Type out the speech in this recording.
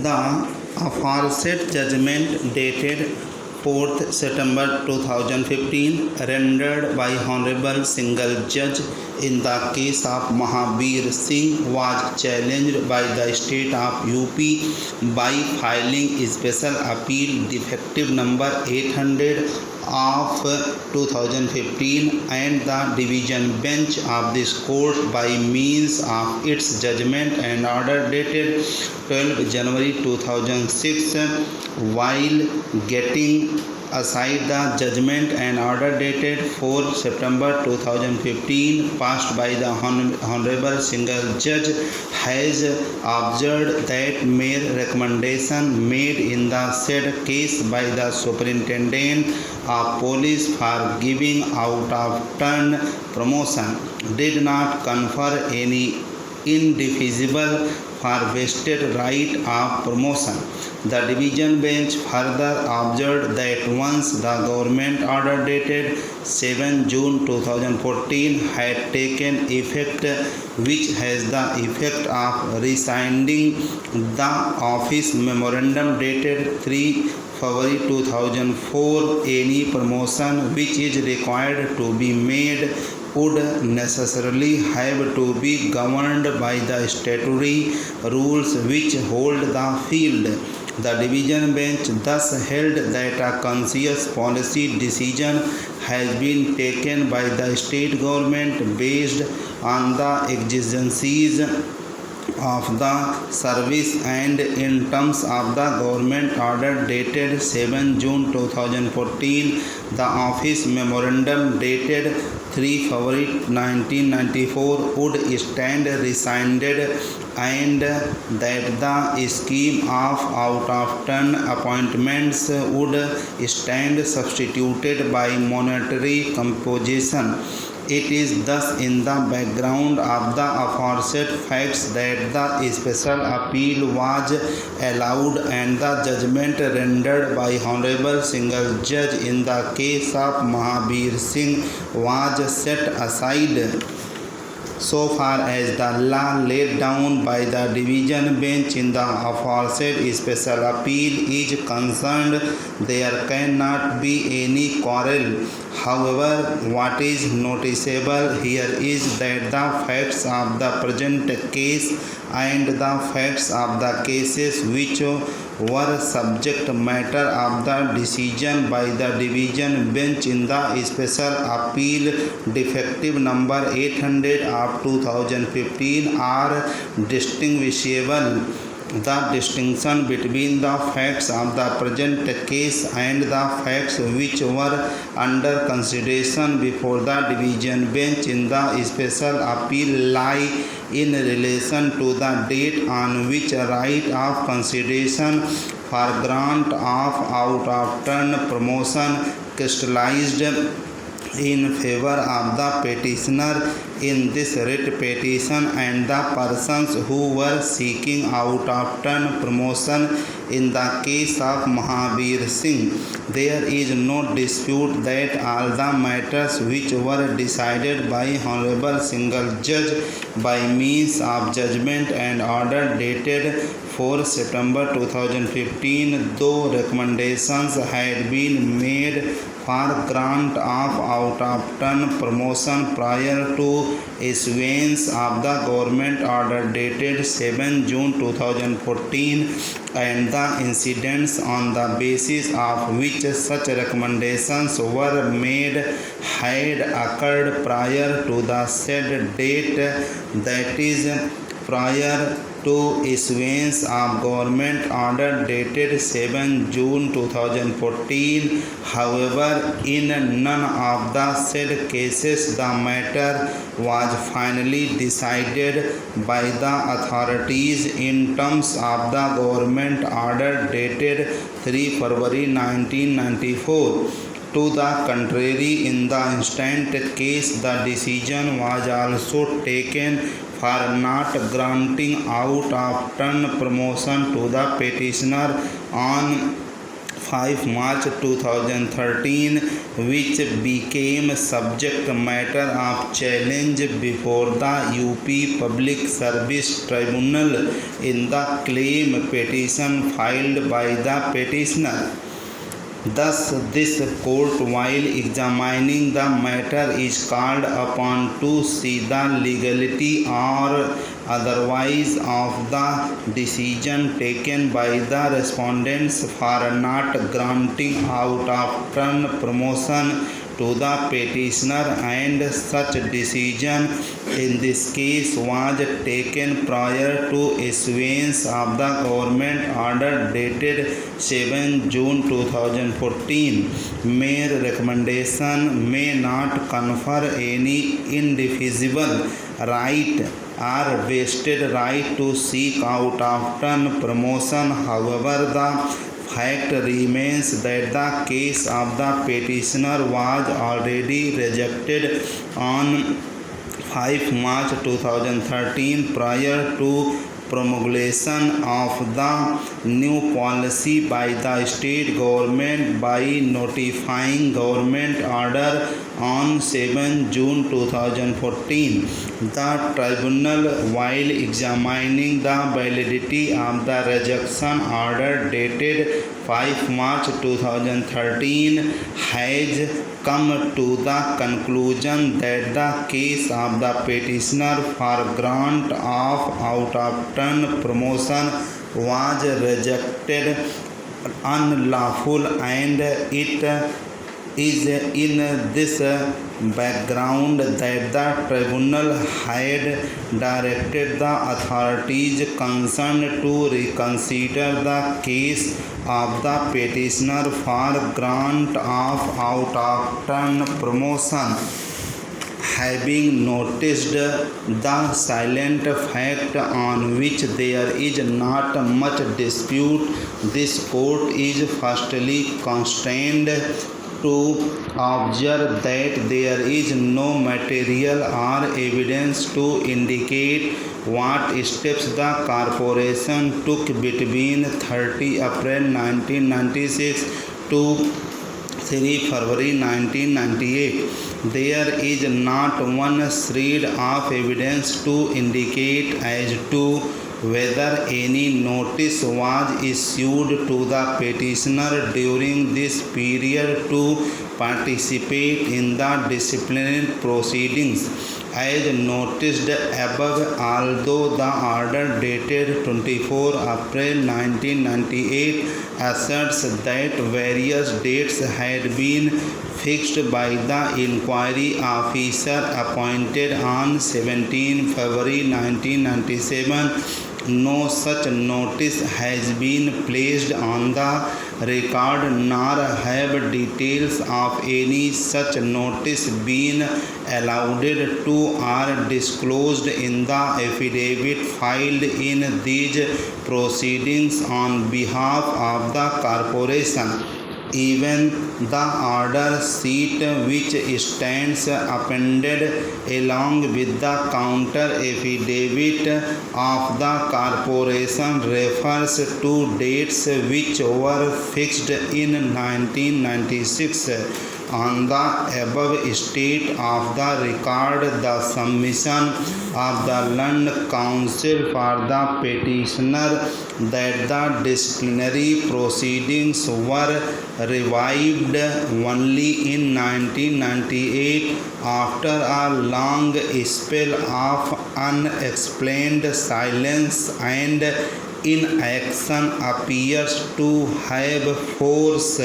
The aforesaid judgment dated 4th September 2015 rendered by Honorable Single Judge in the case of Mahabir Singh was challenged by the state of UP by filing special appeal defective number 800 of 2015 and the division bench of this court by means of its judgment and order dated 12 January 2006 while getting aside the judgment and order dated 4 September 2015 passed by the Honorable Single Judge has observed that mere recommendation made in the said case by the Superintendent of Police for giving out of turn promotion did not confer any indefeasible for vested right of promotion. The division bench further observed that once the government order dated 7 June 2014 had taken effect, which has the effect of rescinding the office memorandum dated 3 February 2004, any promotion which is required to be made would necessarily have to be governed by the statutory rules which hold the field. The division bench thus held that a conscious policy decision has been taken by the state government based on the exigencies of the service and in terms of the government order dated 7 June 2014, the office memorandum dated 3 February 1994 would stand rescinded and that the scheme of out-of-turn appointments would stand substituted by monetary composition. It is thus in the background of the aforesaid facts that the special appeal was allowed and the judgment rendered by Honorable Single Judge in the case of Mahabir Singh was set aside. So far as the law laid down by the division bench in the aforesaid special appeal is concerned, there cannot be any quarrel. However, what is noticeable here is that the facts of the present case and the facts of the cases which were subject matter of the decision by the division bench in the special appeal defective number 800 of 2015 are distinguishable. The distinction between the facts of the present case and the facts which were under consideration before the division bench in the special appeal lie in relation to the date on which right of consideration for grant of out-of-turn promotion crystallized in favor of the petitioner in this writ petition and the persons who were seeking out-of-turn promotion in the case of Mahabir Singh. There is no dispute that all the matters which were decided by Honorable Single Judge by means of judgment and order dated 4 September 2015, though recommendations had been made for grant of out-of-turn promotion prior to issuance of the government order dated 7 June 2014 and the incidents on the basis of which such recommendations were made had occurred prior to the said date, that is, prior to issuance of government order dated 7 June 2014. However, in none of the said cases the matter was finally decided by the authorities in terms of the government order dated 3 February 1994. To the contrary, in the instant case, the decision was also taken for not granting out-of-turn promotion to the petitioner on 5 March 2013, which became subject matter of challenge before the UP Public Service Tribunal in the claim petition filed by the petitioner. Thus, this court, while examining the matter, is called upon to see the legality or otherwise of the decision taken by the respondents for not granting out of turn promotion to the petitioner, and such decision in this case was taken prior to issuance of the government order dated 7 June 2014. Mere recommendation may not confer any indefeasible right or vested right to seek out of turn promotion. However, the fact remains that the case of the petitioner was already rejected on 5 March 2013 prior to promulgation of the new policy by the state government by notifying government order on 7 June 2014. The tribunal, while examining the validity of the rejection order dated 5 March 2013, has come to the conclusion that the case of the petitioner for grant of out of turn promotion was rejected unlawful, and it is in this background that the tribunal had directed the authorities concerned to reconsider the case of the petitioner for grant of out of turn promotion. Having noticed the salient fact on which there is not much dispute, this court is firstly constrained to observe that there is no material or evidence to indicate what steps the corporation took between 30 April 1996 to 3 February 1998. There is not one shred of evidence to indicate as to whether any notice was issued to the petitioner during this period to participate in the disciplinary proceedings. As noticed above, although the order dated 24 April 1998 asserts that various dates had been fixed by the inquiry officer appointed on 17 February 1997, no such notice has been placed on the record, nor have details of any such notice been allowed to or disclosed in the affidavit filed in these proceedings on behalf of the corporation. Even the order sheet which stands appended along with the counter affidavit of the corporation refers to dates which were fixed in 1996. On the above state of the record, the submission of the learned counsel for the petitioner that the disciplinary proceedings were revived only in 1998 after a long spell of unexplained silence and inaction appears to have force.